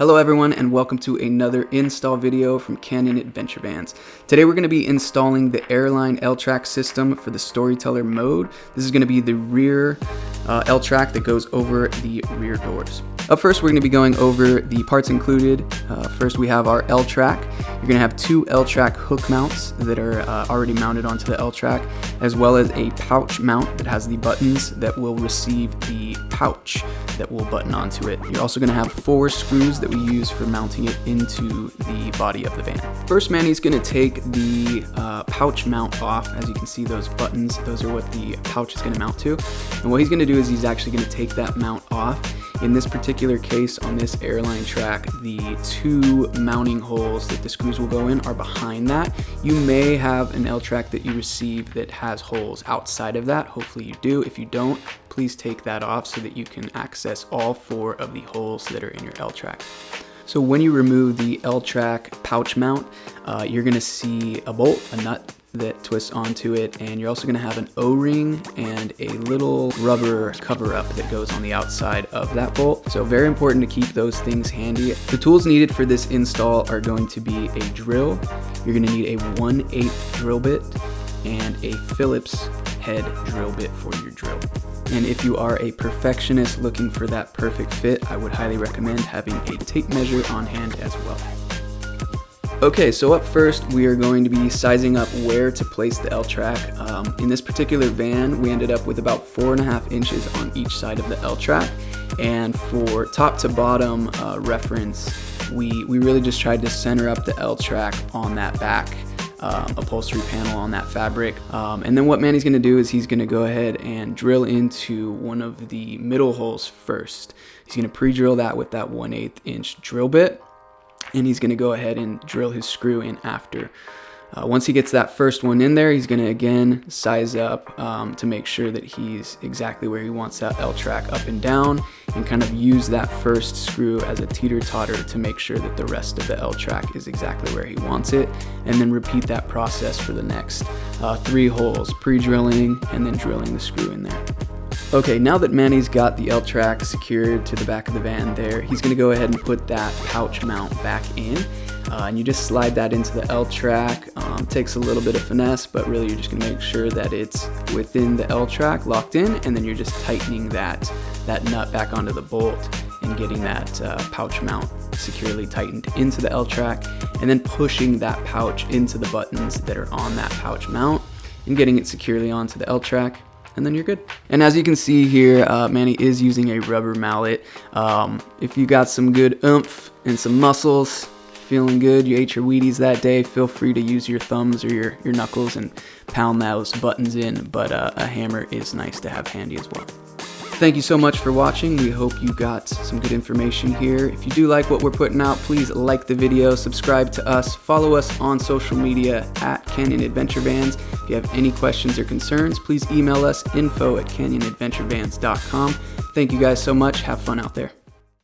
Hello everyone and welcome to another install video from Canyon Adventure Vans. Today we're going to be installing the Airline L-Track system for the Storyteller mode. This is going to be the rear L-Track that goes over the rear doors. Up first, we're going to be going over the parts included. First, we have our L-Track. You're going to have two L-Track hook mounts that are already mounted onto the L-Track, as well as a pouch mount that has the buttons that will receive the pouch that will button onto it. You're also going to have 4 screws that we use for mounting it into the body of the van. First, Manny's going to take the pouch mount off. As you can see, those buttons, those are what the pouch is going to mount to. And what he's going to do is he's actually going to take that mount off. In this particular case, on this airline track, the 2 mounting holes that the screws will go in are behind that. You may have an L-Track that you receive that has holes outside of that. Hopefully you do. If you don't, please take that off so that you can access all 4 of the holes that are in your L-Track. So when you remove the L-Track pouch mount, you're going to see a bolt, a nut that twists onto it, and you're also going to have an O-ring and a little rubber cover-up that goes on the outside of that bolt. So very important to keep those things handy. The tools needed for this install are going to be a drill. You're going to need a 1/8 drill bit and a Phillips head drill bit for your drill. And if you are a perfectionist looking for that perfect fit, I would highly recommend having a tape measure on hand as well. Okay, so up first, we are going to be sizing up where to place the L-Track. In this particular van, we ended up with about 4.5 inches on each side of the L-Track. And for top to bottom reference, we really just tried to center up the L-Track on that back upholstery panel on that fabric. And then what Manny's gonna do is he's gonna go ahead and drill into one of the middle holes first. He's gonna pre-drill that with that 1/8 inch drill bit, and he's going to go ahead and drill his screw in after. Once he gets that first one in there, he's going to again size up to make sure that he's exactly where he wants that L-Track up and down, and kind of use that first screw as a teeter-totter to make sure that the rest of the L-Track is exactly where he wants it, and then repeat that process for the next 3 holes, pre-drilling and then drilling the screw in there. Okay, now that Manny's got the L-Track secured to the back of the van there, he's going to go ahead and put that pouch mount back in. And you just slide that into the L-Track. Takes a little bit of finesse, but really you're just going to make sure that it's within the L-Track, locked in, and then you're just tightening that nut back onto the bolt and getting that pouch mount securely tightened into the L-Track, and then pushing that pouch into the buttons that are on that pouch mount and getting it securely onto the L-Track. And then you're good. And as you can see here, Manny is using a rubber mallet. If you got some good oomph and some muscles, feeling good, you ate your Wheaties that day, feel free to use your thumbs or your knuckles and pound those buttons in, but a hammer is nice to have handy as well. Thank you so much for watching. We hope you got some good information here. If you do like what we're putting out, please like the video, subscribe to us, follow us on social media at Canyon Adventure Vans. If you have any questions or concerns, please email us info@canyonadventurevans.com. Thank you guys so much. Have fun out there.